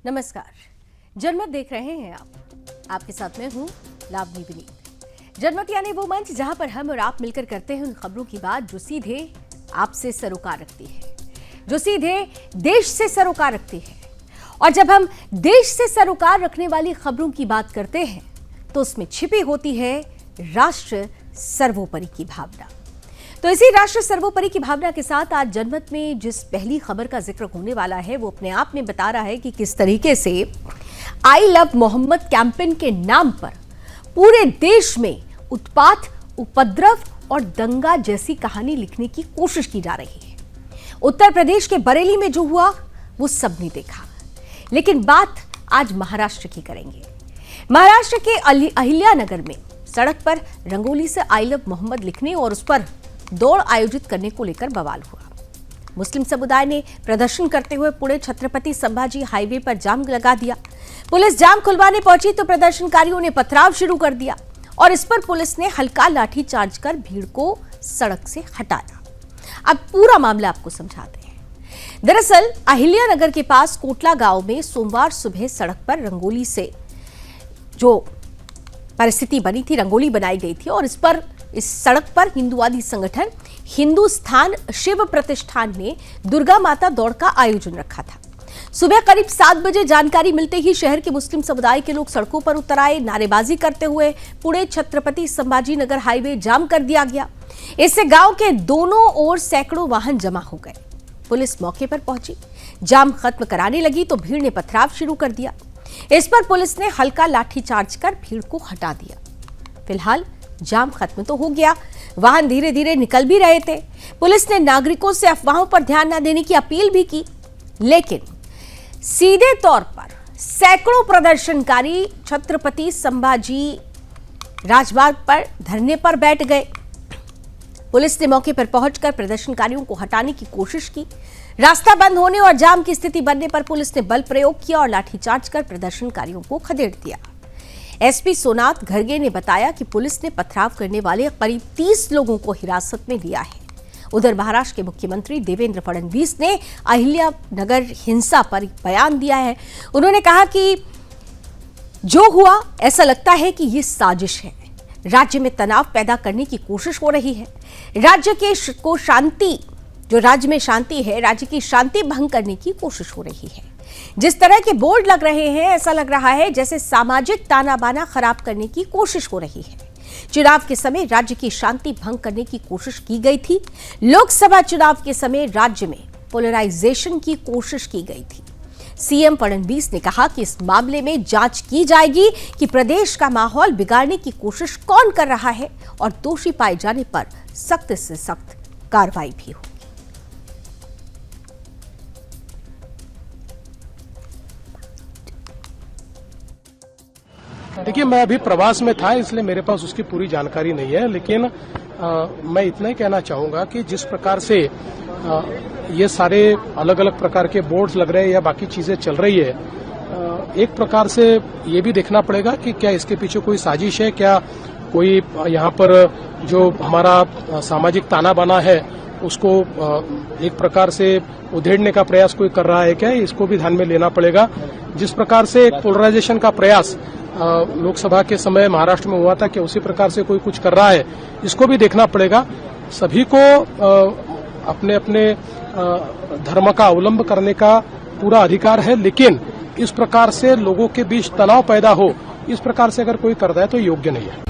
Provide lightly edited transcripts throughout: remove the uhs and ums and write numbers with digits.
नमस्कार, जनमत देख रहे हैं आप। आपके साथ मैं हूं लावनी विनीत। जनमत यानी वो मंच जहां पर हम और आप मिलकर करते हैं उन खबरों की बात जो सीधे आपसे सरोकार रखती है, जो सीधे देश से सरोकार रखती है। और जब हम देश से सरोकार रखने वाली खबरों की बात करते हैं तो उसमें छिपी होती है राष्ट्र सर्वोपरि की भावना। तो इसी राष्ट्र सर्वोपरि की भावना के साथ आज जनमत में जिस पहली खबर का जिक्र होने वाला है वो अपने आप में बता रहा है कि किस तरीके से आई लव मोहम्मद कैंपेन के नाम पर पूरे देश में उत्पात, उपद्रव और दंगा जैसी कहानी लिखने की कोशिश की जा रही है। उत्तर प्रदेश के बरेली में जो हुआ वो सबने देखा, लेकिन बात आज महाराष्ट्र की करेंगे। महाराष्ट्र के अहिल्यानगर में सड़क पर रंगोली से आई लव मोहम्मद लिखने और उस पर दौड़ आयोजित करने को लेकर बवाल हुआ। मुस्लिम समुदाय ने प्रदर्शन करते हुए पुणे छत्रपति संभाजी हाईवे पर जाम लगा दिया। पुलिस जाम खुलवाने पहुंची तो प्रदर्शनकारियों ने पथराव शुरू कर दिया और इस पर पुलिस ने हल्का लाठीचार्ज कर भीड़ को सड़क से हटाया। अब पूरा मामला आपको समझाते हैं। दरअसल अहिल्यानगर के पास कोटला गांव में सोमवार सुबह सड़क पर रंगोली से जो परिस्थिति बनी थी, रंगोली बनाई गई थी और इस सड़क पर हिंदुवादी संगठन हिंदुस्तान शिव प्रतिष्ठान ने दुर्गा माता दौड़ का आयोजन रखा था। सुबह करीब 7 बजे जानकारी मिलते ही शहर के मुस्लिम समुदाय के लोग सड़कों पर उतर आए। नारेबाजी करते हुए पुणे छत्रपति संभाजी नगर हाईवे जाम कर दिया गया। इससे गांव के दोनों ओर सैकड़ों वाहन जमा हो गए। पुलिस मौके पर पहुंची, जाम खत्म कराने लगी तो भीड़ ने पथराव शुरू कर दिया। इस पर पुलिस ने हल्का लाठीचार्ज कर भीड़ को हटा दिया। फिलहाल जाम खत्म तो हो गया, वाहन धीरे धीरे निकल भी रहे थे। पुलिस ने नागरिकों से अफवाहों पर ध्यान न देने की अपील भी की, लेकिन सीधे तौर पर सैकड़ों प्रदर्शनकारी छत्रपति संभाजी राजमार्ग पर धरने पर बैठ गए। पुलिस ने मौके पर पहुंचकर प्रदर्शनकारियों को हटाने की कोशिश की। रास्ता बंद होने और जाम की स्थिति बनने पर पुलिस ने बल प्रयोग किया और लाठीचार्ज कर प्रदर्शनकारियों को खदेड़ दिया। एसपी सोनाथ घरगे ने बताया कि पुलिस ने पथराव करने वाले करीब 30 लोगों को हिरासत में लिया है। उधर महाराष्ट्र के मुख्यमंत्री देवेंद्र फडणवीस ने अहिल्यानगर हिंसा पर बयान दिया है। उन्होंने कहा कि जो हुआ ऐसा लगता है कि ये साजिश है। राज्य में तनाव पैदा करने की कोशिश हो रही है। राज्य में शांति है, राज्य की शांति भंग करने की कोशिश हो रही है। जिस तरह के बोर्ड लग रहे हैं ऐसा लग रहा है जैसे सामाजिक ताना बाना खराब करने की कोशिश हो रही है। चुनाव के समय राज्य की शांति भंग करने की कोशिश की गई थी। लोकसभा चुनाव के समय राज्य में पोलराइजेशन की कोशिश की गई थी। सीएम फडणवीस ने कहा कि इस मामले में जांच की जाएगी कि प्रदेश का माहौल बिगाड़ने की कोशिश कौन कर रहा है और दोषी पाए जाने पर सख्त से सख्त कार्रवाई भी होगी। देखिए, मैं अभी प्रवास में था इसलिए मेरे पास उसकी पूरी जानकारी नहीं है, लेकिन मैं इतना ही कहना चाहूंगा कि जिस प्रकार से ये सारे अलग अलग प्रकार के बोर्ड्स लग रहे हैं या बाकी चीजें चल रही है, एक प्रकार से ये भी देखना पड़ेगा कि क्या इसके पीछे कोई साजिश है, क्या कोई यहाँ पर जो हमारा सामाजिक ताना बाना है उसको एक प्रकार से उधेड़ने का प्रयास कोई कर रहा है क्या, इसको भी ध्यान में लेना पड़ेगा। जिस प्रकार से एक पोलराइजेशन का प्रयास लोकसभा के समय महाराष्ट्र में हुआ था कि उसी प्रकार से कोई कुछ कर रहा है, इसको भी देखना पड़ेगा। सभी को अपने अपने धर्म का अवलंब करने का पूरा अधिकार है, लेकिन इस प्रकार से लोगों के बीच तनाव पैदा हो, इस प्रकार से अगर कोई करता है तो योग्य नहीं है।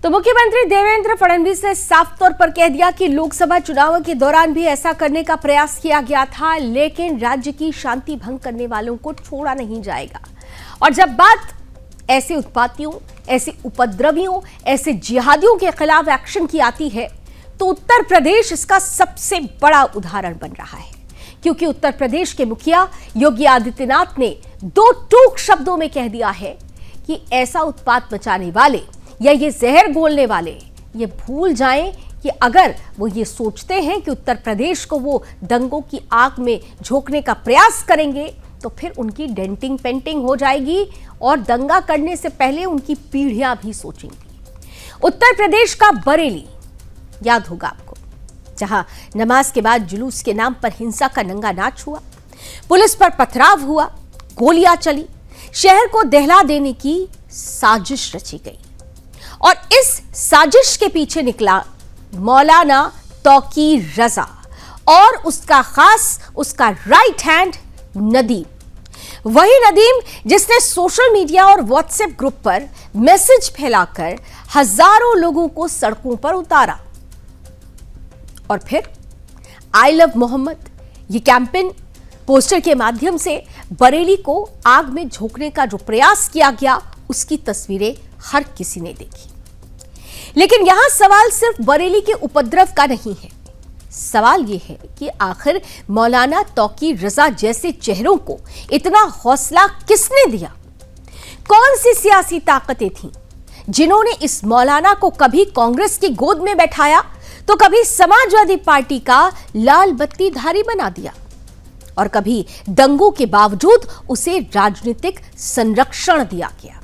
तो मुख्यमंत्री देवेंद्र फडणवीस ने साफ तौर पर कह दिया कि लोकसभा चुनाव के दौरान भी ऐसा करने का प्रयास किया गया था, लेकिन राज्य की शांति भंग करने वालों को छोड़ा नहीं जाएगा। और जब बात ऐसे उत्पातियों, ऐसे उपद्रवियों, ऐसे जिहादियों के खिलाफ एक्शन की आती है तो उत्तर प्रदेश इसका सबसे बड़ा उदाहरण बन रहा है, क्योंकि उत्तर प्रदेश के मुखिया योगी आदित्यनाथ ने 2 टूक शब्दों में कह दिया है कि ऐसा उत्पात मचाने वाले या ये जहर घोलने वाले ये भूल जाएं कि अगर वो ये सोचते हैं कि उत्तर प्रदेश को वो दंगों की आग में झोंकने का प्रयास करेंगे तो फिर उनकी डेंटिंग पेंटिंग हो जाएगी और दंगा करने से पहले उनकी पीढ़ियां भी सोचेंगी। उत्तर प्रदेश का बरेली याद होगा आपको, जहां नमाज के बाद जुलूस के नाम पर हिंसा का नंगा नाच हुआ, पुलिस पर पथराव हुआ गोलियां चली, शहर को दहला देने की साजिश रची गई और इस साजिश के पीछे निकला मौलाना तौकीर रजा और उसका राइट हैंड नदीम। वही नदीम जिसने सोशल मीडिया और व्हाट्सएप ग्रुप पर मैसेज फैलाकर हजारों लोगों को सड़कों पर उतारा और फिर आई लव मोहम्मद ये कैंपेन पोस्टर के माध्यम से बरेली को आग में झोंकने का जो प्रयास किया गया उसकी तस्वीरें हर किसी ने देखी। लेकिन यहां सवाल सिर्फ बरेली के उपद्रव का नहीं है। सवाल यह है कि आखिर मौलाना तौकीर रजा जैसे चेहरों को इतना हौसला किसने दिया? कौन सी सियासी ताकतें थीं जिन्होंने इस मौलाना को कभी कांग्रेस की गोद में बैठाया तो कभी समाजवादी पार्टी का लाल बत्ती धारी बना दिया और कभी दंगों के बावजूद उसे राजनीतिक संरक्षण दिया गया।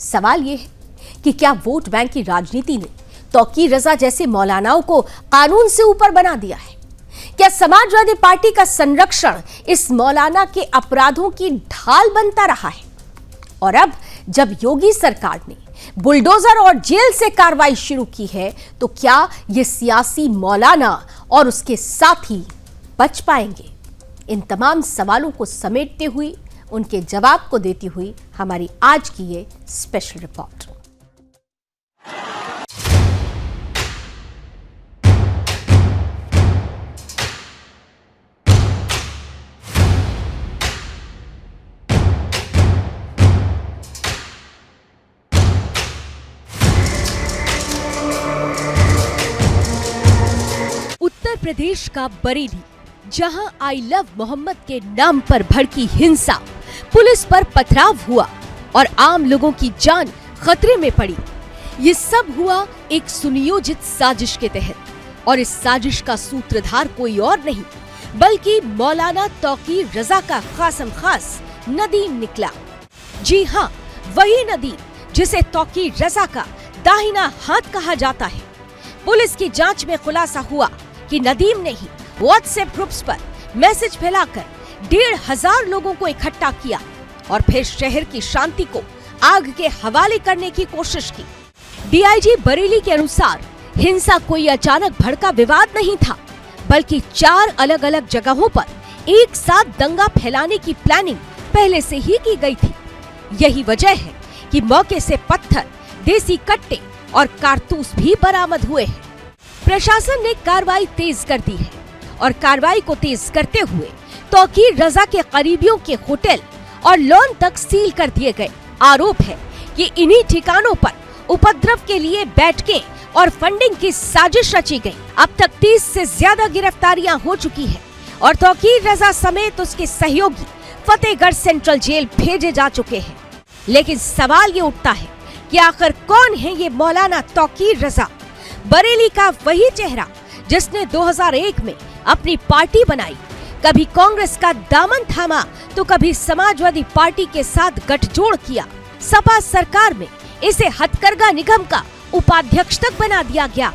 सवाल यह है कि क्या वोट बैंक की राजनीति ने तौकीर रजा जैसे मौलानाओं को कानून से ऊपर बना दिया है? क्या समाजवादी पार्टी का संरक्षण इस मौलाना के अपराधों की ढाल बनता रहा है? और अब जब योगी सरकार ने बुलडोजर और जेल से कार्रवाई शुरू की है तो क्या ये सियासी मौलाना और उसके साथी बच पाएंगे? इन तमाम सवालों को समेटते हुए उनके जवाब को देती हुई हमारी आज की ये स्पेशल रिपोर्ट। उत्तर प्रदेश का बरेली, जहां आई लव मोहम्मद के नाम पर भड़की हिंसा, पुलिस पर पथराव हुआ और आम लोगों की जान खतरे में पड़ी। ये सब हुआ एक सुनियोजित साजिश के तहत और इस साजिश का सूत्रधार कोई और नहीं बल्कि मौलाना तौकीर रजा का खासम खास नदीम निकला। जी हां, वही नदीम जिसे तौकीर रजा का दाहिना हाथ कहा जाता है। पुलिस की जांच में खुलासा हुआ कि नदीम ने ही व्हाट्सएप ग्रुप्स पर मैसेज फैलाकर 1,500 लोगों को इकट्ठा किया और फिर शहर की शांति को आग के हवाले करने की कोशिश की। डीआईजी बरेली के अनुसार हिंसा कोई अचानक भड़का विवाद नहीं था बल्कि 4 अलग अलग जगहों पर एक साथ दंगा फैलाने की प्लानिंग पहले से ही की गई थी। यही वजह है कि मौके से पत्थर, देसी कट्टे और कारतूस भी बरामद हुए हैं। प्रशासन ने कार्रवाई तेज कर दी है और कार्रवाई को तेज करते हुए तौकीर रजा के करीबियों के होटल और लॉन तक सील कर दिए गए। आरोप है कि इन्हीं ठिकानों पर उपद्रव के लिए बैठकें और फंडिंग की साजिश रची गई। अब तक 30 से ज्यादा गिरफ्तारियां हो चुकी है और तौकीर रजा समेत उसके सहयोगी फतेहगढ़ सेंट्रल जेल भेजे जा चुके हैं। लेकिन सवाल ये उठता है कि आखिर कौन है ये मौलाना तौकीर रजा? बरेली का वही चेहरा जिसने 2001 में अपनी पार्टी बनाई, कभी कांग्रेस का दामन थामा तो कभी समाजवादी पार्टी के साथ गठजोड़ किया। सपा सरकार में इसे हथकरघा निगम का उपाध्यक्ष तक बना दिया गया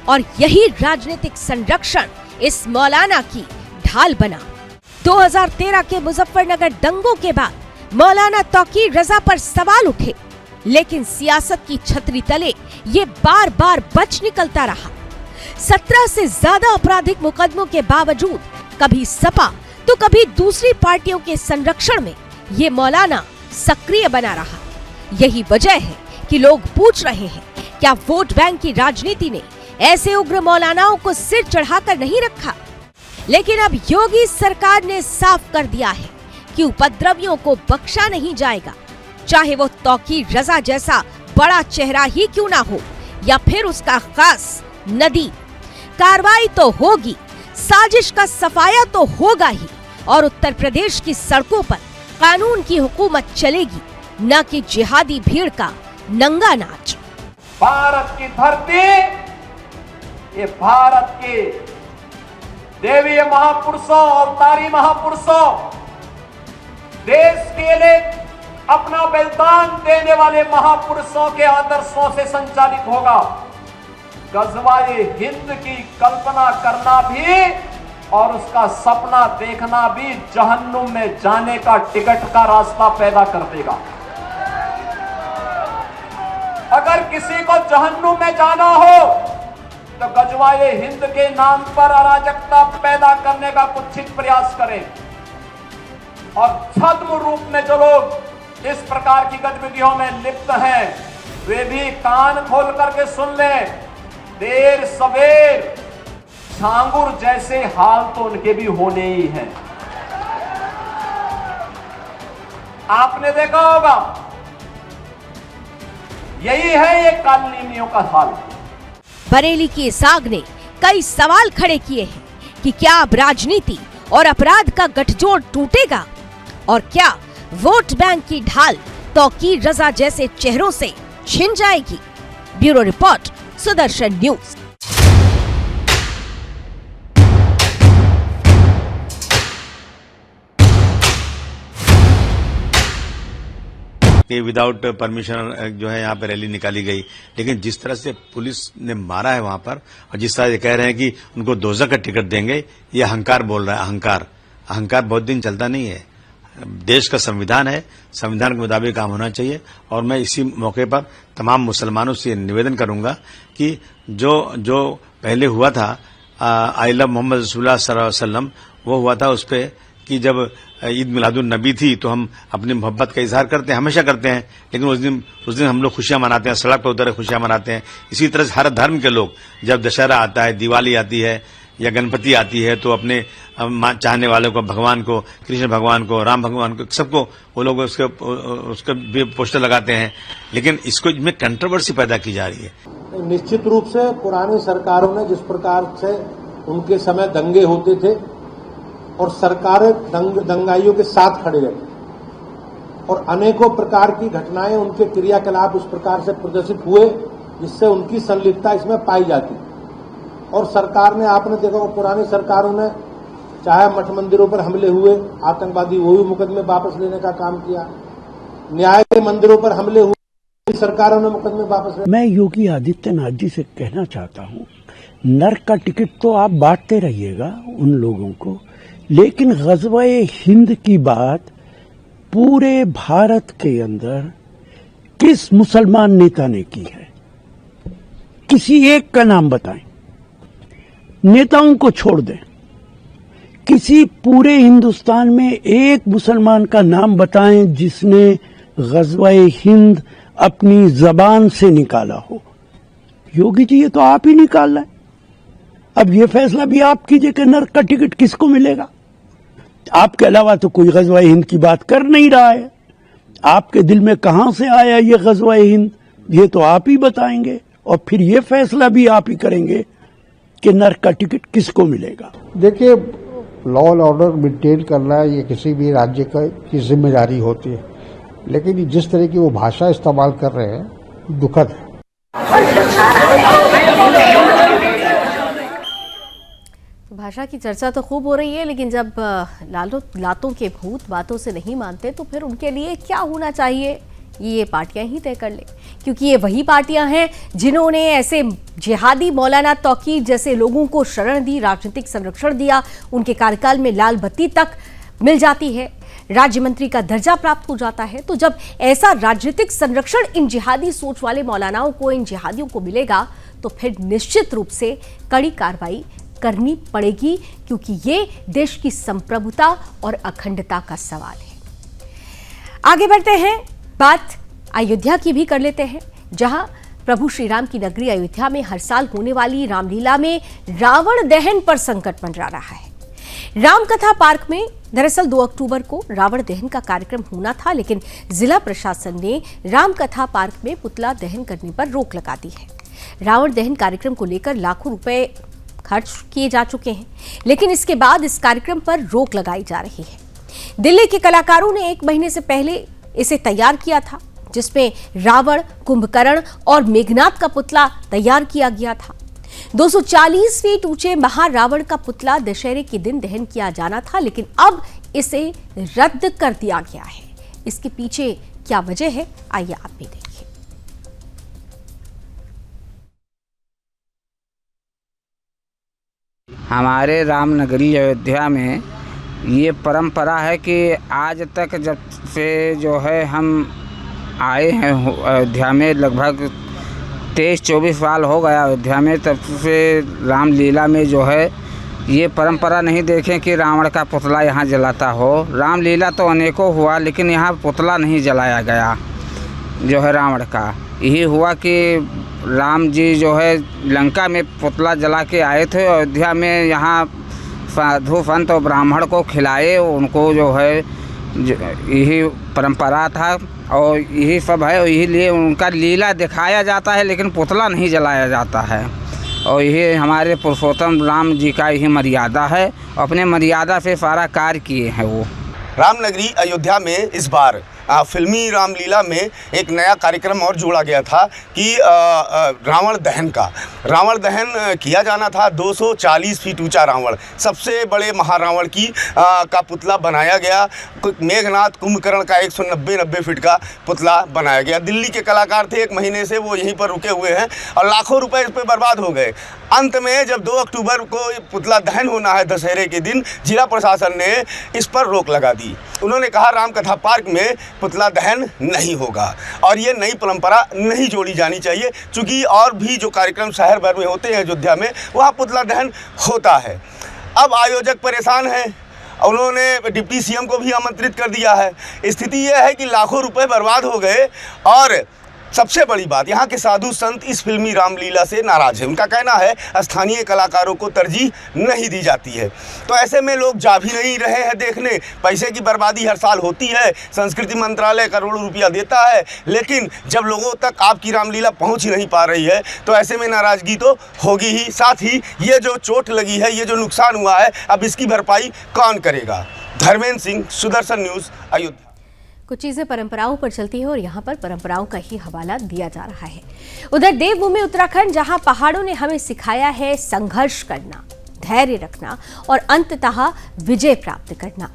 और यही राजनीतिक संरक्षण इस मौलाना की ढाल बना। 2013 के मुजफ्फरनगर दंगों के बाद मौलाना तौकीर रजा पर सवाल उठे, लेकिन सियासत की छतरी तले ये बार बार बच निकलता रहा। 17 से ज्यादा आपराधिक मुकदमों के बावजूद कभी सपा तो कभी दूसरी पार्टियों के संरक्षण में ये मौलाना सक्रिय बना रहा। यही वजह है कि लोग पूछ रहे हैं, क्या वोट बैंक की राजनीति ने ऐसे उग्र मौलानाओं को सिर चढ़ाकर नहीं रखा? लेकिन अब योगी सरकार ने साफ कर दिया है कि उपद्रवियों को बख्शा नहीं जाएगा, चाहे वो तौकीर रजा जैसा बड़ा चेहरा ही क्यों ना हो या फिर उसका खास नदीम। कार्रवाई तो होगी, साजिश का सफाया तो होगा ही और उत्तर प्रदेश की सड़कों पर कानून की हुकूमत चलेगी, न कि जिहादी भीड़ का नंगा नाच। भारत की धरती, ये भारत के देवीय महापुरुषों, अवतारी महापुरुषों, देश के लिए अपना बलिदान देने वाले महापुरुषों के आदर्शों से संचालित होगा। गज़वाए हिंद की कल्पना करना भी और उसका सपना देखना भी जहन्नुम में जाने का टिकट का रास्ता पैदा कर देगा। अगर किसी को जहन्नुम में जाना हो तो गजवाए हिंद के नाम पर अराजकता पैदा करने का कुत्सित प्रयास करें, और छद्म रूप में जो लोग इस प्रकार की गतिविधियों में लिप्त हैं वे भी कान खोल करके सुन लें। देर सवेर झांगुर जैसे हाल तो उनके भी होने ही हैं। आपने देखा होगा, यही है ये कानूनियों का हाल। बरेली की इस आग ने कई सवाल खड़े किए हैं कि क्या अब राजनीति और अपराध का गठजोड़ टूटेगा, और क्या वोट बैंक की ढाल तौकीर रजा जैसे चेहरों से छिन जाएगी। Bureau report, Sudarshan news. Without permission जो है यहाँ पे रैली निकाली गई, लेकिन जिस तरह से पुलिस ने मारा है वहां पर, और जिस तरह से कह रहे हैं कि उनको दोज़ख का टिकट देंगे, ये अहंकार बोल रहा है। अहंकार बहुत दिन चलता नहीं है। देश का संविधान है, संविधान के मुताबिक काम होना चाहिए। और मैं इसी मौके पर तमाम मुसलमानों से निवेदन करूंगा कि जो पहले हुआ था आई लव मोहम्मद रसूलुल्लाह सल्लल्लाहु अलैहि वसल्लम, वो हुआ था उस पर कि जब ईद मिलादुन नबी थी तो हम अपनी मोहब्बत का इजहार करते हैं, हमेशा करते हैं, लेकिन उस दिन हम लोग खुशियां मनाते हैं, सड़क पर उतर खुशियां मनाते हैं। इसी तरह से हर धर्म के लोग जब दशहरा आता है, दिवाली आती है या गणपति आती है तो अपने चाहने वालों को, भगवान को, कृष्ण भगवान को, राम भगवान को, सबको वो लोग उसके भी पोस्टर लगाते हैं, लेकिन इसको इसमें कंट्रोवर्सी पैदा की जा रही है। निश्चित रूप से पुरानी सरकारों ने जिस प्रकार से उनके समय दंगे होते थे और सरकारें दंगाइयों के साथ खड़े रहती और अनेकों प्रकार की घटनाएं, उनके क्रियाकलाप उस प्रकार से प्रदर्शित हुए जिससे उनकी संलिप्तता इसमें पाई जाती। और सरकार ने, आपने देखा पुरानी सरकारों ने चाहे मठ मंदिरों पर हमले हुए आतंकवादी, वो भी मुकदमे वापस लेने का काम किया। न्याय के मंदिरों पर हमले हुए, सरकारों ने मुकदमे वापस ले। मैं योगी आदित्यनाथ जी से कहना चाहता हूँ, नर्क का टिकट तो आप बांटते रहिएगा उन लोगों को, लेकिन ग़ज़वा-ए हिंद की बात पूरे भारत के अंदर किस मुसलमान नेता ने की है? किसी एक का नाम बताएं। नेताओं को छोड़ दें, किसी पूरे हिंदुस्तान में एक मुसलमान का नाम बताएं जिसने ग़ज़वा-ए हिंद अपनी जबान से निकाला हो। योगी जी, ये तो आप ही निकाल रहे हैं। अब ये फैसला भी आप कीजिए कि नर्क का टिकट किसको मिलेगा। आपके अलावा तो कोई ग़ज़वा-ए हिंद की बात कर नहीं रहा है। आपके दिल में कहां से आया ये ग़ज़वा-ए हिंद, ये तो आप ही बताएंगे, और फिर ये फैसला भी आप ही करेंगे कि नर्क का टिकट किसको मिलेगा। देखिए, लॉ एंड ऑर्डर मेंटेन करना ये किसी भी राज्य की जिम्मेदारी होती है, लेकिन जिस तरह की वो भाषा इस्तेमाल कर रहे हैं, दुखद है। भाषा की चर्चा तो खूब हो रही है, लेकिन जब लातों के भूत बातों से नहीं मानते तो फिर उनके लिए क्या होना चाहिए ये पार्टियां ही तय कर ले, क्योंकि ये वही पार्टियां हैं जिन्होंने ऐसे जिहादी मौलाना तौकीर जैसे लोगों को शरण दी, राजनीतिक संरक्षण दिया, उनके कार्यकाल में लाल बत्ती तक मिल जाती है, राज्य मंत्री का दर्जा प्राप्त हो जाता है। तो जब ऐसा राजनीतिक संरक्षण इन जिहादी सोच वाले मौलानाओं को, इन जिहादियों को मिलेगा तो फिर निश्चित रूप से कड़ी कार्रवाई करनी पड़ेगी, क्योंकि ये देश की संप्रभुता और अखंडता का सवाल है। आगे बढ़ते हैं, बात अयोध्या की भी कर लेते हैं, जहां प्रभु श्री राम की नगरी अयोध्या में हर साल होने वाली रामलीला में रावण दहन पर संकट मंडरा रहा है। रामकथा पार्क में दरअसल 2 अक्टूबर को रावण दहन का कार्यक्रम होना था, लेकिन जिला प्रशासन ने रामकथा पार्क में पुतला दहन करने पर रोक लगा दी है। रावण दहन कार्यक्रम को लेकर लाखों रुपए खर्च किए जा चुके हैं, लेकिन इसके बाद इस कार्यक्रम पर रोक लगाई जा रही है। दिल्ली के कलाकारों ने 1 महीने से पहले इसे तैयार किया था, जिसमें रावण, कुंभकर्ण और मेघनाथ का पुतला तैयार किया गया था। 240 फीट ऊंचे महारावण का पुतला दशहरे के दिन दहन किया जाना था, लेकिन अब इसे रद्द कर दिया गया है। इसके पीछे क्या वजह है, आइए आप भी देखिए। हमारे रामनगरी अयोध्या में ये परंपरा है कि आज तक जब से जो है हम आए हैं अयोध्या में, लगभग 23-24 साल हो गया अयोध्या में, तब से रामलीला में जो है ये परंपरा नहीं देखें कि रावण का पुतला यहाँ जलाता हो। रामलीला तो अनेकों हुआ, लेकिन यहाँ पुतला नहीं जलाया गया जो है रावण का। यही हुआ कि राम जी जो है लंका में पुतला जला के आए थे, अयोध्या में यहाँ साधु संत और ब्राह्मण को खिलाए, उनको जो है यही परंपरा था और यही सब है। यही लिए उनका लीला दिखाया जाता है, लेकिन पुतला नहीं जलाया जाता है। और यही हमारे पुरुषोत्तम राम जी का यही मर्यादा है, अपने मर्यादा से सारा कार्य किए हैं वो। रामनगरी अयोध्या में इस बार फिल्मी रामलीला में एक नया कार्यक्रम और जोड़ा गया था कि रावण दहन किया जाना था। 240 फीट ऊंचा रावण, सबसे बड़े महारावण की का पुतला बनाया गया। मेघनाथ कुंभकर्ण का 190 फीट का पुतला बनाया गया। दिल्ली के कलाकार थे, 1 महीने से वो यहीं पर रुके हुए हैं और लाखों रुपए इस पर बर्बाद हो गए। अंत में जब 2 अक्टूबर को पुतला दहन होना है, दशहरे के दिन, जिला प्रशासन ने इस पर रोक लगा दी। उन्होंने कहा रामकथा पार्क में पुतला दहन नहीं होगा और ये नई परंपरा नहीं जोड़ी जानी चाहिए, क्योंकि और भी जो कार्यक्रम शहर भर में होते हैं अयोध्या में, वहाँ पुतला दहन होता है। अब आयोजक परेशान हैं, उन्होंने डिप्टी सीएम को भी आमंत्रित कर दिया है। स्थिति यह है कि लाखों रुपए बर्बाद हो गए और सबसे बड़ी बात, यहाँ के साधु संत इस फिल्मी रामलीला से नाराज है। उनका कहना है स्थानीय कलाकारों को तरजीह नहीं दी जाती है। तो ऐसे में लोग जा भी नहीं रहे हैं देखने। पैसे की बर्बादी हर साल होती है, संस्कृति मंत्रालय करोड़ों रुपया देता है, लेकिन जब लोगों तक आपकी रामलीला पहुँच ही नहीं पा रही है तो ऐसे में नाराज़गी तो होगी ही। साथ ही ये जो चोट लगी है, ये जो नुकसान हुआ है, अब इसकी भरपाई कौन करेगा। धर्मेंद्र सिंह, सुदर्शन न्यूज़, अयोध्या। कुछ चीजें परंपराओं पर चलती है और यहाँ पर परंपराओं का ही हवाला दिया जा रहा है। उधर देवभूमि उत्तराखंड, जहाँ पहाड़ों ने हमें सिखाया है संघर्ष करना, धैर्य रखना और अंततः विजय प्राप्त करना।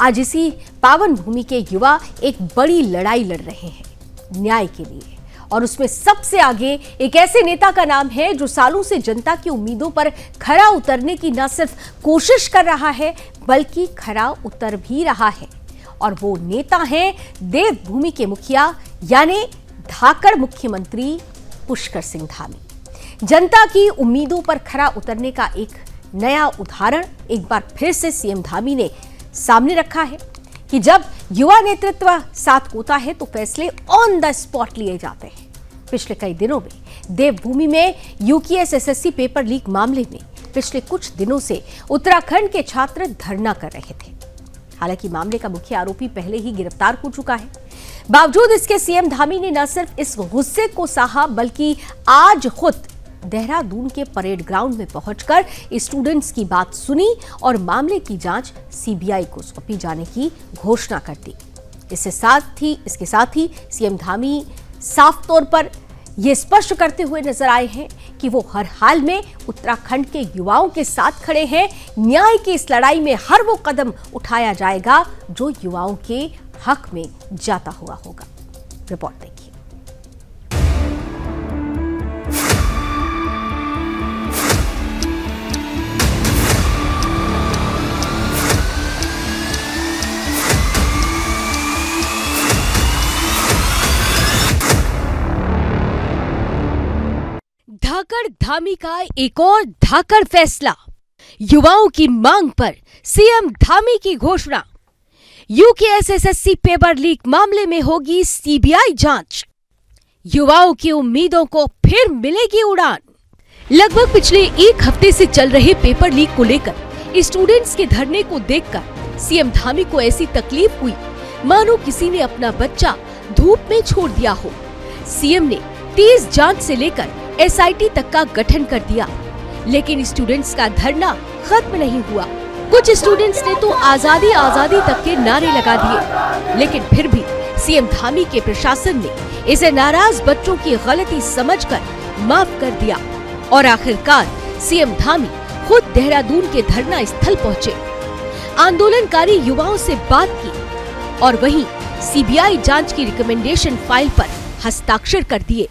आज इसी पावन भूमि के युवा एक बड़ी लड़ाई लड़ रहे हैं न्याय के लिए, और उसमें सबसे आगे एक ऐसे नेता का नाम है जो सालों से जनता की उम्मीदों पर खरा उतरने की न सिर्फ कोशिश कर रहा है, बल्कि खरा उतर भी रहा है। और वो नेता हैं देवभूमि के मुखिया यानी धाकड़ मुख्यमंत्री पुष्कर सिंह धामी। जनता की उम्मीदों पर खरा उतरने का एक नया उदाहरण एक बार फिर से सीएम धामी ने सामने रखा है कि जब युवा नेतृत्व साथ होता है तो फैसले ऑन द स्पॉट लिए जाते हैं। पिछले कई दिनों में देवभूमि में यूकेएस एसएससी पेपर लीक मामले में पिछले कुछ दिनों से उत्तराखंड के छात्र धरना कर रहे थे। हालांकि मामले का मुख्य आरोपी पहले ही गिरफ्तार हो चुका है। बावजूद इसके सीएम धामी ने न सिर्फ इस गुस्से को सहा, बल्कि आज खुद देहरादून के परेड ग्राउंड में पहुंचकर स्टूडेंट्स की बात सुनी और मामले की जांच सीबीआई को सौंपी जाने की घोषणा कर दी। इसके साथ ही सीएम धामी साफ तौर पर ये स्पष्ट करते हुए नजर आए हैं कि वो हर हाल में उत्तराखंड के युवाओं के साथ खड़े हैं। न्याय की इस लड़ाई में हर वो कदम उठाया जाएगा जो युवाओं के हक में जाता हुआ होगा। रिपोर्ट देखिए। धाकड़ धामी का एक और धाकड़ फैसला, युवाओं की मांग पर सीएम धामी की घोषणा। यूकेएस एसएससी पेपर लीक मामले में होगी सीबीआई जांच, युवाओं की उम्मीदों को फिर मिलेगी उड़ान। लगभग पिछले 1 हफ्ते से चल रहे पेपर लीक को लेकर स्टूडेंट्स के धरने को देखकर सीएम धामी को ऐसी तकलीफ हुई मानो किसी ने अपना बच्चा धूप में छोड़ दिया हो। सीएम ने तेज जांच से लेकर एसआईटी तक का गठन कर दिया, लेकिन स्टूडेंट्स का धरना खत्म नहीं हुआ। कुछ स्टूडेंट्स ने तो आजादी आजादी तक के नारे लगा दिए, लेकिन फिर भी सीएम धामी के प्रशासन ने इसे नाराज बच्चों की गलती समझकर माफ कर दिया और आखिरकार सीएम धामी खुद देहरादून के धरना स्थल पहुंचे, आंदोलनकारी युवाओं से बात की और वहीं सीबीआई जांच की रिकमेंडेशन फाइल पर हस्ताक्षर कर दिए।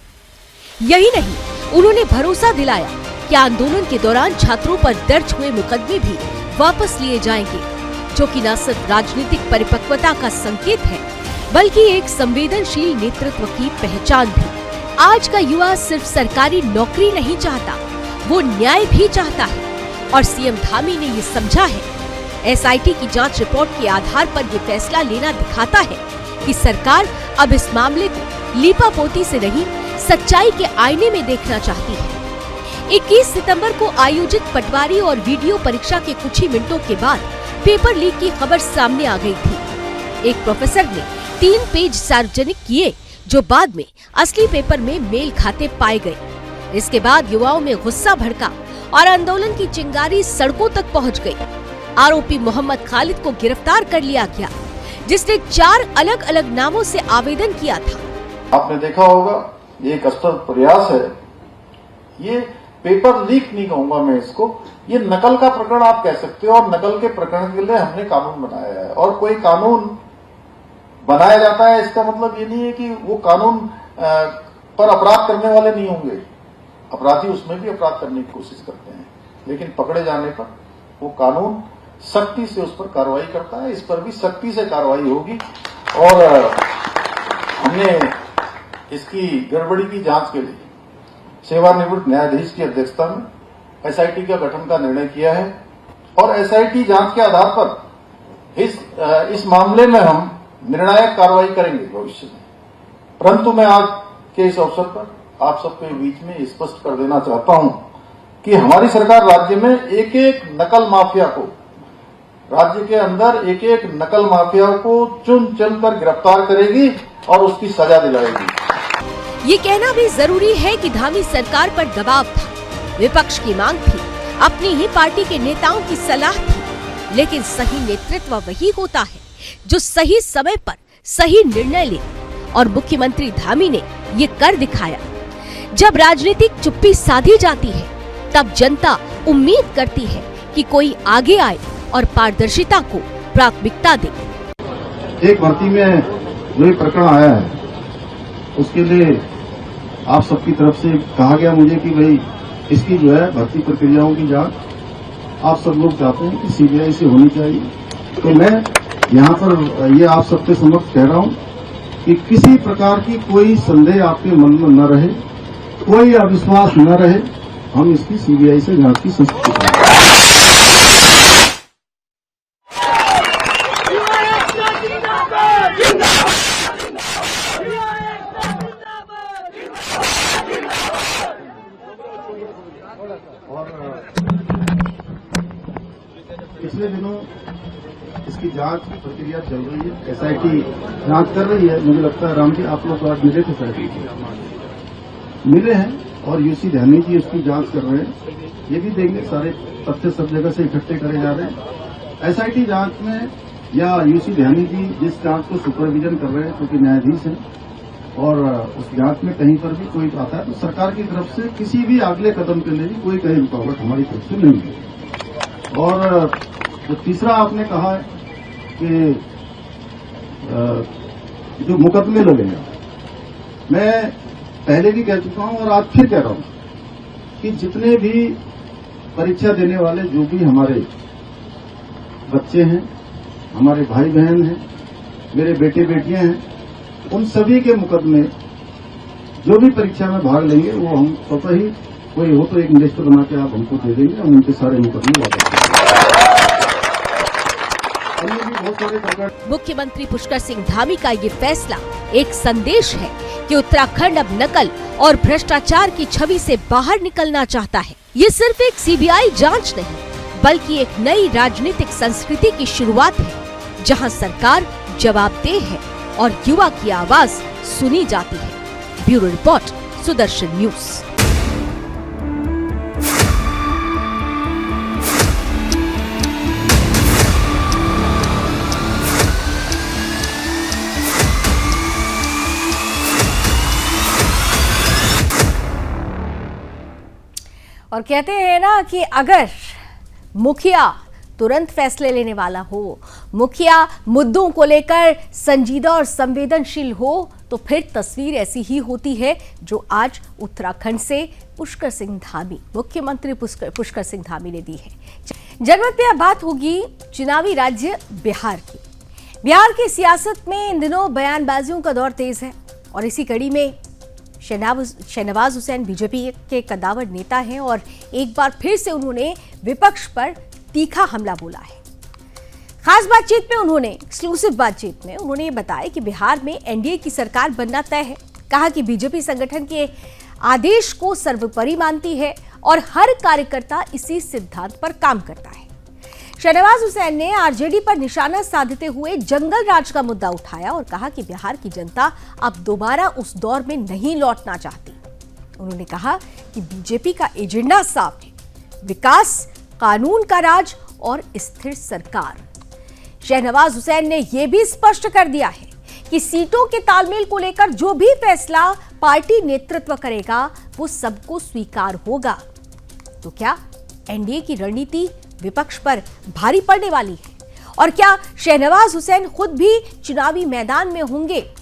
यही नहीं, उन्होंने भरोसा दिलाया कि आंदोलन के दौरान छात्रों पर दर्ज हुए मुकदमे भी वापस लिए जाएंगे, जो कि न सिर्फ राजनीतिक परिपक्वता का संकेत है, बल्कि एक संवेदनशील नेतृत्व की पहचान भी। आज का युवा सिर्फ सरकारी नौकरी नहीं चाहता, वो न्याय भी चाहता है, और सीएम धामी ने ये समझा है। एसआईटी की जांच रिपोर्ट के आधार पर ये फैसला लेना दिखाता है कि सरकार अब इस मामले को लीपापोती से नहीं, सच्चाई के आईने में देखना चाहती है। 21 सितंबर को आयोजित पटवारी और वीडियो परीक्षा के कुछ ही मिनटों के बाद पेपर लीक की खबर सामने आ गई थी। एक प्रोफेसर ने 3 पेज सार्वजनिक किए, जो बाद में असली पेपर में मेल खाते पाए गए। इसके बाद युवाओं में गुस्सा भड़का और आंदोलन की चिंगारी सड़कों तक पहुंच गई। आरोपी मोहम्मद खालिद को गिरफ्तार कर लिया गया, जिसने 4 अलग अलग नामों से आवेदन किया था। आपने देखा होगा, ये एक असफल प्रयास है। ये पेपर लीक नहीं कहूंगा मैं इसको, ये नकल का प्रकरण आप कह सकते हो, और नकल के प्रकरण के लिए हमने कानून बनाया है। और कोई कानून बनाया जाता है, इसका मतलब ये नहीं है कि वो कानून पर अपराध करने वाले नहीं होंगे। अपराधी उसमें भी अपराध करने की कोशिश करते हैं, लेकिन पकड़े जाने पर वो कानून सख्ती से उस पर कार्रवाई करता है। इस पर भी सख्ती से कार्रवाई होगी। और हमने इसकी गड़बड़ी की जांच के लिए सेवानिवृत्त न्यायाधीश की अध्यक्षता में एसआईटी का गठन का निर्णय किया है, और एसआईटी जांच के आधार पर इस मामले में हम निर्णायक कार्रवाई करेंगे भविष्य में। परंतु मैं आज के इस अवसर पर आप सबके बीच में स्पष्ट कर देना चाहता हूं कि हमारी सरकार राज्य में एक एक नकल माफिया को, राज्य के अंदर एक एक नकल माफिया को चुन चुन कर गिरफ्तार करेगी और उसकी सजा दिलाएगी। ये कहना भी जरूरी है कि धामी सरकार पर दबाव था, विपक्ष की मांग थी, अपनी ही पार्टी के नेताओं की सलाह थी। लेकिन सही नेतृत्व वही होता है जो सही समय पर सही निर्णय ले, और मुख्यमंत्री धामी ने ये कर दिखाया। जब राजनीतिक चुप्पी साधी जाती है, तब जनता उम्मीद करती है कि कोई आगे आए और पारदर्शिता को प्राथमिकता दे। एक भर्ती में जो ये प्रकरण आया है, उसके लिए आप सबकी तरफ से कहा गया मुझे कि भाई इसकी जो है भर्ती प्रक्रियाओं की जांच आप सब लोग चाहते हैं कि सीबीआई से होनी चाहिए। तो मैं यहाँ पर ये आप सबके समक्ष कह रहा हूँ कि किसी प्रकार की कोई संदेह आपके मन में न रहे, कोई अविश्वास न रहे। हम इसकी सीबीआई से जांच की संस्कृति करेंगे। पिछले दिनों इसकी जांच की प्रक्रिया चल रही है, एसआईटी जांच कर रही है। मुझे लगता है राम जी आप लोग आज मिले थे, मिले हैं, और यूसी ध्यानी जी इसकी जांच कर रहे हैं। ये भी देंगे, सारे तथ्य सब जगह से इकट्ठे करे जा रहे हैं। एसआईटी जांच में या यूसी ध्यानी जी जिस जांच को सुपरविजन कर रहे हैं, क्योंकि न्यायाधीश हैं, और उस जांच में कहीं पर भी कोई आता है तो सरकार की तरफ से किसी भी अगले कदम के लिए कोई कहीं रुकावट हमारी तरफ से नहीं है। और जो तीसरा आपने कहा है कि जो मुकदमे लगे हैं, मैं पहले भी कह चुका हूं और आज फिर कह रहा हूं कि जितने भी परीक्षा देने वाले जो भी हमारे बच्चे हैं, हमारे भाई बहन हैं, मेरे बेटे बेटियां हैं, उन सभी के मुकदमे जो भी परीक्षा में भाग लेंगे वो हम स्वतः ही, कोई हो तो एक लिस्ट बना के आप हमको दे देंगे, हम उनके सारे मुकदमे वापस देंगे। मुख्यमंत्री पुष्कर सिंह धामी का ये फैसला एक संदेश है कि उत्तराखंड अब नकल और भ्रष्टाचार की छवि से बाहर निकलना चाहता है। ये सिर्फ एक सीबीआई जांच नहीं, बल्कि एक नई राजनीतिक संस्कृति की शुरुआत है, जहां सरकार जवाबदेह है और युवा की आवाज सुनी जाती है। Bureau report, Sudarshan news. और कहते हैं ना कि अगर मुखिया तुरंत फैसले लेने वाला हो, मुखिया मुद्दों को लेकर संजीदा और संवेदनशील हो, तो फिर तस्वीर ऐसी ही होती है जो आज उत्तराखंड से पुष्कर सिंह धामी, मुख्यमंत्री पुष्कर सिंह धामी ने दी है। जनमत पे अब बात होगी चुनावी राज्य बिहार की। बिहार की सियासत में इन दिनों बयानबाजियों का दौर तेज है और इसी कड़ी में शहनवाज हुसैन बीजेपी के कद्दावर नेता हैं और एक बार फिर से उन्होंने विपक्ष पर तीखा हमला बोला है। खास बातचीत में उन्होंने एक्सक्लूसिव बातचीत में उन्होंने ये बताया कि बिहार में एनडीए की सरकार बनना तय है। कहा कि बीजेपी संगठन के आदेश को सर्वोपरि मानती है और हर कार्यकर्ता इसी सिद्धांत पर काम करता है। शहनवाज हुसैन ने आरजेडी पर निशाना साधते हुए जंगल राज का मुद्दा उठाया और कहा कि बिहार की जनता अब दोबारा उस दौर में नहीं लौटना चाहती। उन्होंने कहा कि बीजेपी का एजेंडा साफ है, विकास, कानून का राज और स्थिर सरकार। शहनवाज हुसैन ने यह भी स्पष्ट कर दिया है कि सीटों के तालमेल को लेकर जो भी फैसला पार्टी नेतृत्व करेगा वो सबको स्वीकार होगा। तो क्या एनडीए की रणनीति विपक्ष पर भारी पड़ने वाली है और क्या शहनवाज हुसैन खुद भी चुनावी मैदान में होंगे?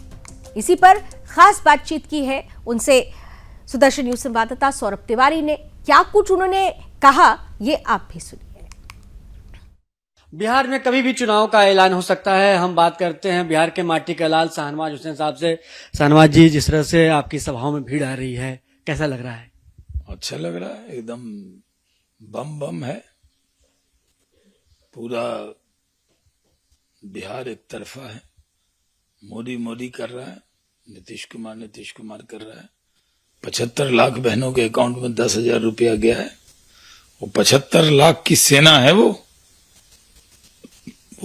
इसी पर खास बातचीत की है उनसे सुदर्शन न्यूज संवाददाता सौरभ तिवारी ने। क्या कुछ उन्होंने कहा ये आप भी सुनिए। बिहार में कभी भी चुनाव का ऐलान हो सकता है। हम बात करते हैं बिहार के माटी का लाल शहनवाज हुसैन साहब से। शहनवाज जी, जिस तरह से आपकी सभाओं में भीड़ आ रही है, कैसा लग रहा है? अच्छा लग रहा है, एकदम बम बम है। पूरा बिहार एक तरफा है। मोदी मोदी कर रहा है, नीतीश कुमार कर रहा है। 75 लाख बहनों के अकाउंट में 10,000 रुपया गया है। वो 75 लाख की सेना है। वो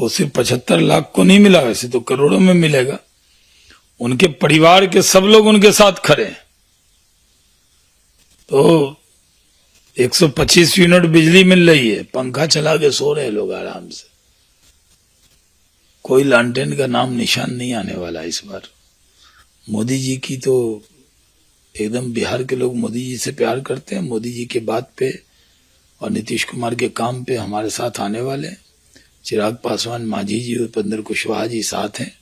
सिर्फ 75 लाख को नहीं मिला, वैसे तो करोड़ों में मिलेगा। उनके परिवार के सब लोग उनके साथ खड़े हैं। तो 125 यूनिट बिजली मिल रही है, पंखा चला के सो रहे लोग आराम से। कोई लालटेन का नाम निशान नहीं आने वाला इस बार। मोदी जी की तो एकदम बिहार के लोग मोदी जी से प्यार करते हैं। मोदी जी के बात पे और नीतीश कुमार के काम पे हमारे साथ आने वाले। चिराग पासवान, मांझी जी, उपेंद्र कुशवाहा जी साथ हैं।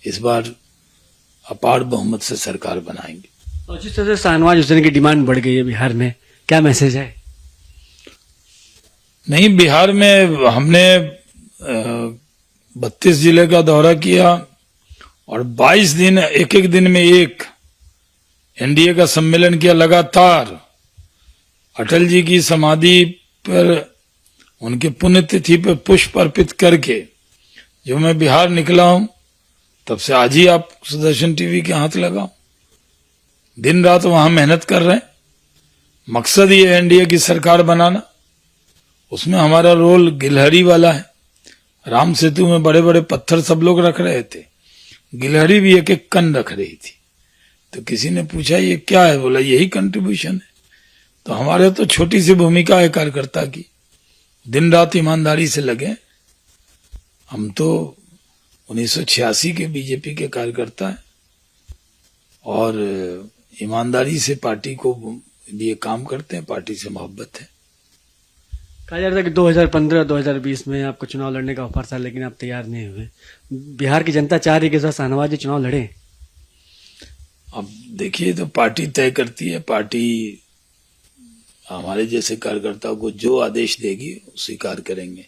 इस बार अपार बहुमत से सरकार बनाएंगे। और जिस तरह से शहनवाज हुसैन की डिमांड बढ़ गई है बिहार में, क्या मैसेज है? नहीं, बिहार में हमने 32 जिले का दौरा किया और 22 दिन एक दिन में एक एनडीए का सम्मेलन किया लगातार। अटल जी की समाधि पर, उनके पुण्यतिथि पर पुष्प अर्पित करके जो मैं बिहार निकला हूं, तब से आज ही आप सुदर्शन टीवी के हाथ लगाओ। दिन रात वहां मेहनत कर रहे हैं। मकसद ये एनडीए की सरकार बनाना। उसमें हमारा रोल गिलहरी वाला है। राम सेतु में बड़े बड़े पत्थर सब लोग रख रहे थे, गिलहरी भी एक एक कण रख रही थी। तो किसी ने पूछा ये क्या है? बोला यही कंट्रीब्यूशन है। तो हमारे तो छोटी सी भूमिका है कार्यकर्ता की। दिन रात ईमानदारी से लगे। हम तो 1986 के बीजेपी के कार्यकर्ता हैं और ईमानदारी से पार्टी को लिए काम करते हैं। पार्टी से मोहब्बत है। कहा जा रहा था कि 2015-2020 में आपको चुनाव लड़ने का ऑफर था, लेकिन आप तैयार नहीं हुए। बिहार की जनता चाह रही है कि शहनवाज जी चुनाव लड़े। अब देखिए, तो पार्टी तय करती है। पार्टी हमारे जैसे कार्यकर्ताओं को जो आदेश देगी स्वीकार करेंगे।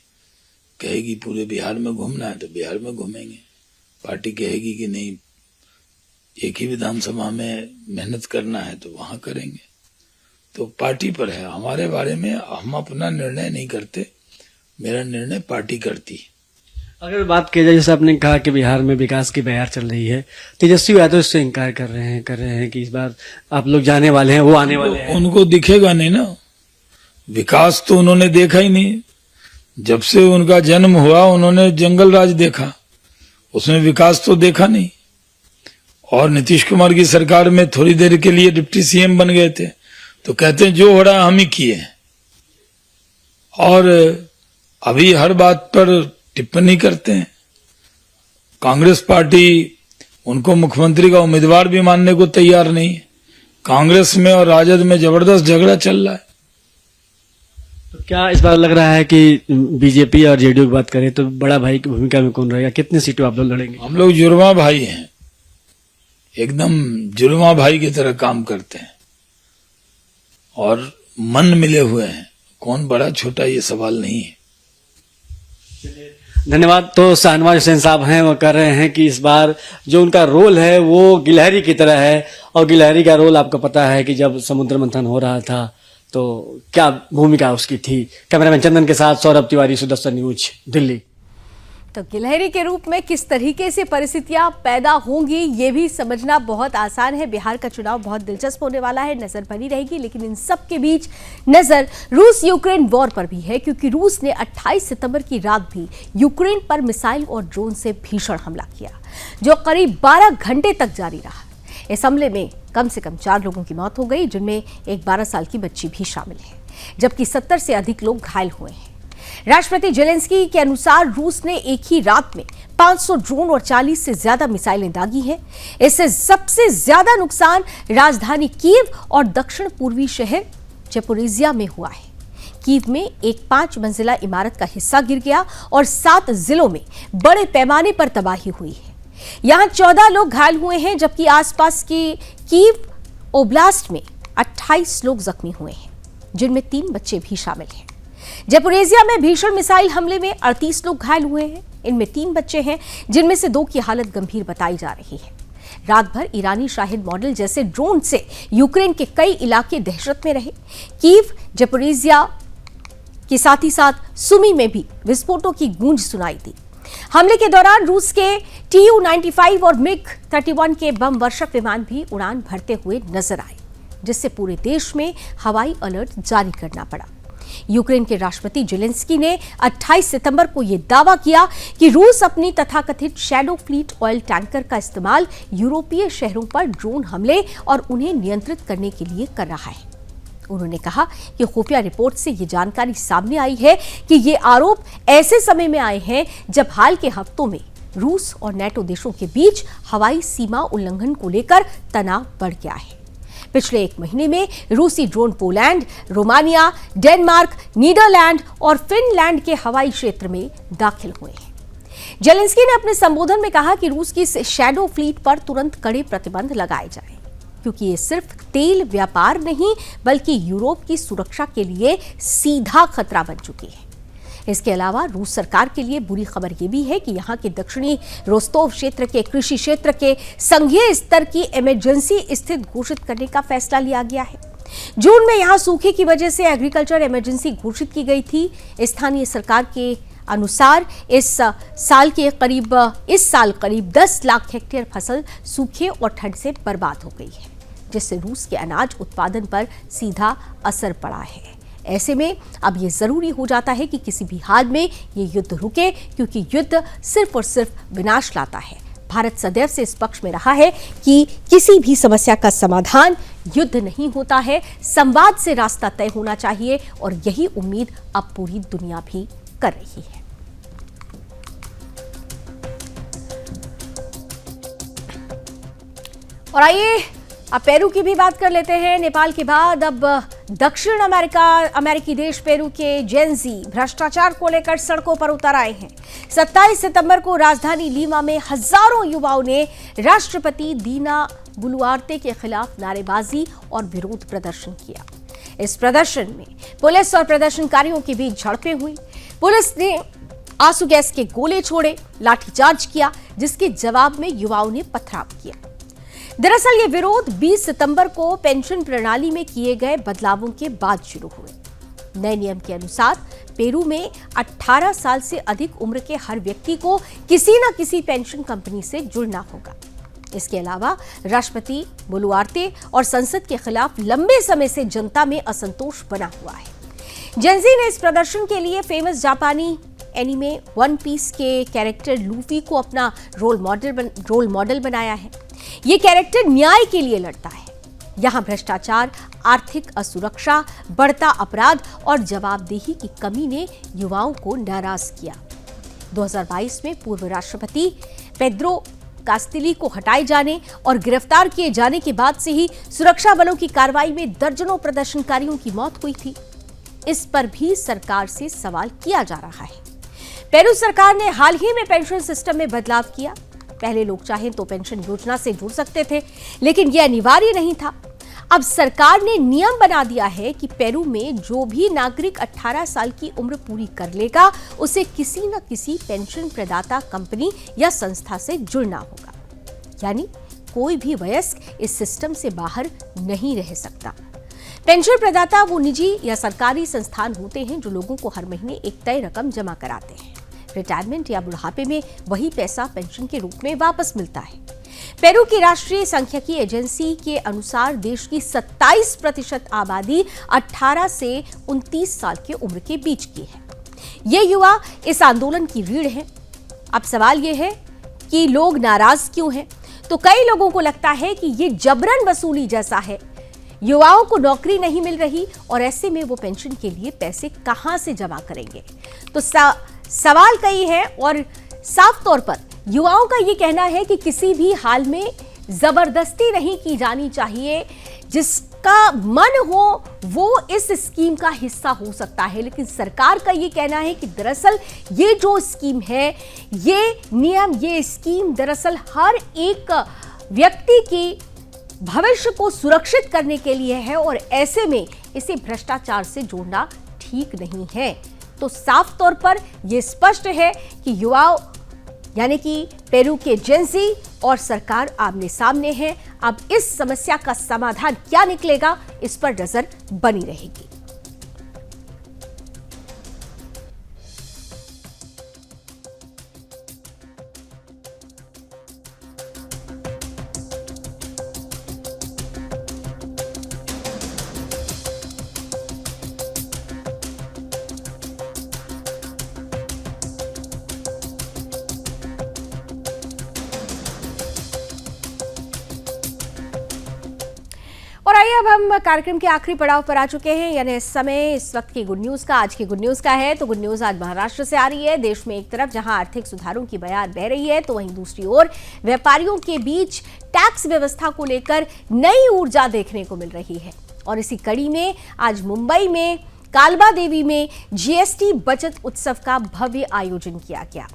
कहेगी पूरे बिहार में घूमना है तो बिहार में घूमेंगे। पार्टी कहेगी कि नहीं, एक ही विधानसभा में मेहनत करना है तो वहां करेंगे। तो पार्टी पर है। हमारे बारे में हम अपना निर्णय नहीं करते, मेरा निर्णय पार्टी करती है। अगर बात की जाए, जैसे आपने कहा कि बिहार में विकास की बहार चल रही है, तेजस्वी यादव इससे इनकार कर रहे हैं कि इस बार आप लोग जाने वाले हैं, वो आने वाले हैं। उनको दिखेगा नहीं ना। विकास तो उन्होंने देखा ही नहीं। जब से उनका जन्म हुआ उन्होंने जंगल राज देखा, उसमें विकास तो देखा नहीं। और नीतीश कुमार की सरकार में थोड़ी देर के लिए डिप्टी सीएम बन गए थे, तो कहते हैं जो हो रहा हम ही किए। और अभी हर बात पर टिप्पणी करते हैं। कांग्रेस पार्टी उनको मुख्यमंत्री का उम्मीदवार भी मानने को तैयार नहीं है। कांग्रेस में और राजद में जबरदस्त झगड़ा चल रहा है। तो क्या इस बार लग रहा है कि बीजेपी और जेडीयू की बात करें तो बड़ा भाई की भूमिका में कौन रहेगा, कितनी सीटों आप लोग लड़ेंगे? हम लोग जुर्मा भाई हैं, एकदम जुर्मा भाई की तरह काम करते हैं और मन मिले हुए हैं। कौन बड़ा छोटा ये सवाल नहीं है। धन्यवाद। तो शाहनवाज हुसैन साहब हैं, वो कर रहे हैं कि इस बार जो उनका रोल है वो गिलहरी की तरह है, और गिलहरी का रोल आपको पता है कि जब समुद्र मंथन हो रहा था तो क्या भूमिका उसकी थी। कैमरामैन चंदन के साथ सौरभ तिवारी, सुदर्शन न्यूज, दिल्ली। तो गिलहरी के रूप में किस तरीके से परिस्थितियां पैदा होंगी ये भी समझना बहुत आसान है। बिहार का चुनाव बहुत दिलचस्प होने वाला है, नजर बनी रहेगी। लेकिन इन सब के बीच नजर रूस यूक्रेन वॉर पर भी है, क्योंकि रूस ने 28 सितंबर की रात भी यूक्रेन पर मिसाइल और ड्रोन से भीषण हमला किया, जो करीब 12 घंटे तक जारी रहा। इस हमले में कम से कम 4 लोगों की मौत हो गई, जिनमें एक 12 साल की बच्ची भी शामिल है, जबकि 70 से अधिक लोग घायल हुए हैं। राष्ट्रपति जेलेंस्की के अनुसार रूस ने एक ही रात में 500 ड्रोन और 40 से ज्यादा मिसाइलें दागी हैं। इससे सबसे ज्यादा नुकसान राजधानी कीव और दक्षिण पूर्वी शहर ज़पोरिज़िया में हुआ है। कीव में एक 5 मंजिला इमारत का हिस्सा गिर गया और 7 जिलों में बड़े पैमाने पर तबाही हुई है। यहां 14 लोग घायल हुए हैं, जबकि आसपास की कीव ओब्लास्ट में 28 लोग जख्मी हुए हैं, जिनमें 3 बच्चे भी शामिल हैं। ज़पोरिज़िया में भीषण मिसाइल हमले में 38 लोग घायल हुए हैं। इनमें 3 बच्चे हैं, जिनमें से 2 की हालत गंभीर बताई जा रही है। रात भर ईरानी शाहिद मॉडल जैसे ड्रोन से यूक्रेन के कई इलाके दहशत में रहे। कीव, ज़पोरिज़िया के साथ ही साथ सुमी में भी विस्फोटों की गूंज सुनाई दी। हमले के दौरान रूस के Tu-95 और MiG-31 के बम वर्षक विमान भी उड़ान भरते हुए नजर आए, जिससे पूरे देश में हवाई अलर्ट जारी करना पड़ा। यूक्रेन के राष्ट्रपति जेलेंस्की ने 28 सितंबर को यह दावा किया कि रूस अपनी तथाकथित शैडो फ्लीट ऑयल टैंकर का इस्तेमाल यूरोपीय शहरों पर ड्रोन हमले और उन्हें नियंत्रित करने के लिए कर रहा है। उन्होंने कहा कि खुफिया रिपोर्ट से यह जानकारी सामने आई है कि ये आरोप ऐसे समय में आए हैं जब हाल के हफ्तों में रूस और नेटो देशों के बीच हवाई सीमा उल्लंघन को लेकर तनाव बढ़ गया है। पिछले 1 महीने में रूसी drone Poland, Romania, Denmark, Netherland और फिनलैंड के हवाई क्षेत्र में दाखिल हुए हैं। जेलेंस्की ने अपने संबोधन में कहा कि रूस की शैडो फ्लीट पर तुरंत कड़े प्रतिबंध लगाए जाएं, क्योंकि ये सिर्फ तेल व्यापार नहीं बल्कि यूरोप की सुरक्षा के लिए सीधा खतरा बन चुकी है। इसके अलावा रूस सरकार के लिए बुरी खबर यह भी है कि यहाँ के दक्षिणी रोस्तोव क्षेत्र के कृषि क्षेत्र के संघीय स्तर की इमरजेंसी स्थिति घोषित करने का फैसला लिया गया है। जून में यहाँ सूखे की वजह से एग्रीकल्चर इमरजेंसी घोषित की गई थी। स्थानीय सरकार के अनुसार इस साल करीब 10 लाख हेक्टेयर फसल सूखे और ठंड से बर्बाद हो गई है, जिससे रूस के अनाज उत्पादन पर सीधा असर पड़ा है। ऐसे में अब ये जरूरी हो जाता है कि किसी भी हाल में ये युद्ध रुके, क्योंकि युद्ध सिर्फ और सिर्फ विनाश लाता है। भारत सदैव से इस पक्ष में रहा है कि किसी भी समस्या का समाधान युद्ध नहीं होता है, संवाद से रास्ता तय होना चाहिए, और यही उम्मीद अब पूरी दुनिया भी कर रही है। और आइए अब पेरू की भी बात कर लेते हैं। नेपाल के बाद अब दक्षिण अमेरिकी देश पेरू के जेनजी भ्रष्टाचार को लेकर सड़कों पर उतर आए हैं। 27 सितंबर को राजधानी लीमा में हजारों युवाओं ने राष्ट्रपति दीना बुलुआर्ते के खिलाफ नारेबाजी और विरोध प्रदर्शन किया। इस प्रदर्शन में पुलिस और प्रदर्शनकारियों के बीच झड़पें हुई। पुलिस ने आंसू गैस के गोले छोड़े, लाठीचार्ज किया, जिसके जवाब में युवाओं ने पथराव किया। दरअसल ये विरोध 20 सितंबर को पेंशन प्रणाली में किए गए बदलावों के बाद शुरू हुए। नए नियम के अनुसार पेरू में 18 साल से अधिक उम्र के हर व्यक्ति को किसी न किसी पेंशन कंपनी से जुड़ना होगा। इसके अलावा राष्ट्रपति बुलुआर्ते और संसद के खिलाफ लंबे समय से जनता में असंतोष बना हुआ है। जेनजी ने इस प्रदर्शन के लिए फेमस जापानी एनीमे वन पीस के कैरेक्टर लूफी को अपना रोल मॉडल बनाया है। ये कैरेक्टर न्याय के लिए लड़ता है। यहाँ भ्रष्टाचार, आर्थिक असुरक्षा, बढ़ता अपराध और जवाबदेही की कमी ने युवाओं को नाराज किया। 2022 में पूर्व राष्ट्रपति पेड्रो कास्तिली को हटाए जाने और गिरफ्तार किए जाने के बाद से ही सुरक्षा बलों की कार्रवाई में दर्जनों प्रदर्शनकारियों की मौत हुई थी। इस पर भी सरकार से सवाल किया जा रहा है। पेरू सरकार ने हाल ही में पेंशन सिस्टम में बदलाव किया। पहले लोग चाहें तो पेंशन योजना से जुड़ सकते थे, लेकिन यह अनिवार्य नहीं था। अब सरकार ने नियम बना दिया है कि पेरू में जो भी नागरिक 18 साल की उम्र पूरी कर लेगा, उसे किसी न किसी पेंशन प्रदाता कंपनी या संस्था से जुड़ना होगा। यानी कोई भी वयस्क इस सिस्टम से बाहर नहीं रह सकता। पेंशन प्रदाता वो निजी या सरकारी संस्थान होते हैं जो लोगों को हर महीने एक तय रकम जमा कराते हैं। रिटायरमेंट या बुढ़ापे में वही पैसा पेंशन के रूप में वापस मिलता है। पेरू की राष्ट्रीय सांख्यिकी एजेंसी के अनुसार देश की 27% आबादी 18 से 29 साल की उम्र के बीच की है। ये युवा इस आंदोलन की रीढ़ है। अब सवाल ये है कि लोग नाराज क्यों हैं? तो कई लोगों को लगता है कि ये जबरन वसूली जैसा है। युवाओं को नौकरी नहीं मिल रही और ऐसे में वो पेंशन के लिए पैसे कहां से जमा करेंगे? तो सवाल कई है और साफ तौर पर युवाओं का ये कहना है कि किसी भी हाल में जबरदस्ती नहीं की जानी चाहिए। जिसका मन हो वो इस स्कीम का हिस्सा हो सकता है, लेकिन सरकार का ये कहना है कि दरअसल ये जो स्कीम है, ये नियम, ये स्कीम दरअसल हर एक व्यक्ति की भविष्य को सुरक्षित करने के लिए है और ऐसे में इसे भ्रष्टाचार से जोड़ना ठीक नहीं है। तो साफ तौर पर यह स्पष्ट है कि युवाओं यानी कि पेरू के एजेंसी और सरकार आमने सामने हैं। अब इस समस्या का समाधान क्या निकलेगा, इस पर नजर बनी रहेगी। और आइए अब हम कार्यक्रम के आखिरी पड़ाव पर आ चुके हैं, यानी इस वक्त की गुड न्यूज का। आज की गुड न्यूज का है तो गुड न्यूज आज महाराष्ट्र से आ रही है। देश में एक तरफ जहां आर्थिक सुधारों की बयार बह रही है, तो वहीं दूसरी ओर व्यापारियों के बीच टैक्स व्यवस्था को लेकर नई ऊर्जा देखने को मिल रही है। और इसी कड़ी में आज मुंबई में कालबा देवी में जीएसटी बचत उत्सव का भव्य आयोजन किया गया।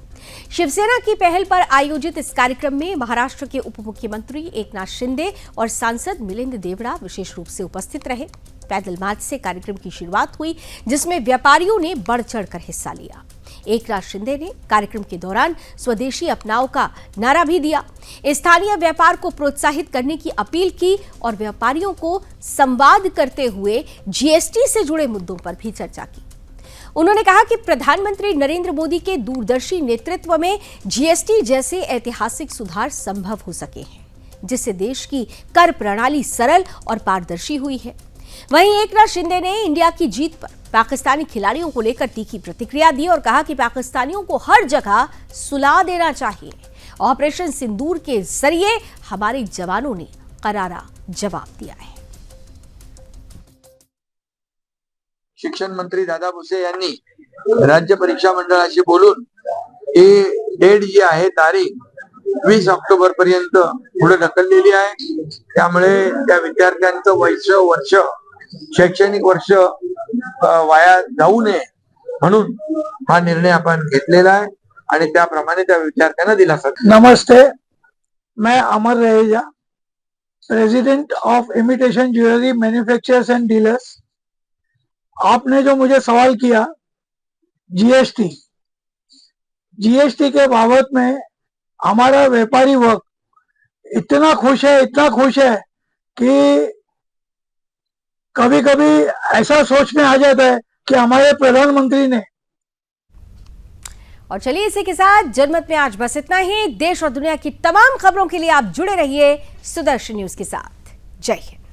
शिवसेना की पहल पर आयोजित इस कार्यक्रम में महाराष्ट्र के उप मुख्यमंत्री एकनाथ शिंदे और सांसद मिलिंद देवड़ा विशेष रूप से उपस्थित रहे। पैदल मार्च से कार्यक्रम की शुरुआत हुई, जिसमें व्यापारियों ने बढ़ चढ़कर हिस्सा लिया। एकनाथ शिंदे ने कार्यक्रम के दौरान स्वदेशी अपनाओ का नारा भी दिया, स्थानीय व्यापार को प्रोत्साहित करने की अपील की और व्यापारियों को संवाद करते हुए जीएसटी से जुड़े मुद्दों पर भी चर्चा की। उन्होंने कहा कि प्रधानमंत्री नरेंद्र मोदी के दूरदर्शी नेतृत्व में जीएसटी जैसे ऐतिहासिक सुधार संभव हो सके हैं, जिससे देश की कर प्रणाली सरल और पारदर्शी हुई है। वहीं एकनाथ शिंदे ने इंडिया की जीत पर पाकिस्तानी खिलाड़ियों को लेकर तीखी प्रतिक्रिया दी और कहा कि पाकिस्तानियों को हर जगह सुला देना चाहिए। ऑपरेशन सिंदूर के जरिए हमारे जवानों ने करारा जवाब दिया है। शिक्षण मंत्री दादा भुसे यांनी राज्य परीक्षा मंडळाशी बोलून ही डेट जी आहे तारीख 20 ऑक्टोबर पर्यंत पुढे ढकललेली आहे। त्यामुळे त्या विद्यार्थ्यांचं वर्ष शैक्षणिक वर्ष वाया जाऊ नये म्हणून हा निर्णय आपण घेतलेला आहे आणि त्याप्रमाणे त्या विद्यार्थ्यांना दिलासा। नमस्ते, मैं Amar Raheja, president of imitation jewellery manufacturers and dealers. आपने जो मुझे सवाल किया जीएसटी के बाबत में हमारा व्यापारी वर्ग इतना खुश है कि कभी कभी ऐसा सोच में आ जाता है कि हमारे प्रधानमंत्री ने। और चलिए इसी के साथ जनमत में आज बस इतना ही। देश और दुनिया की तमाम खबरों के लिए आप जुड़े रहिए सुदर्शन न्यूज के साथ। जय हिंद।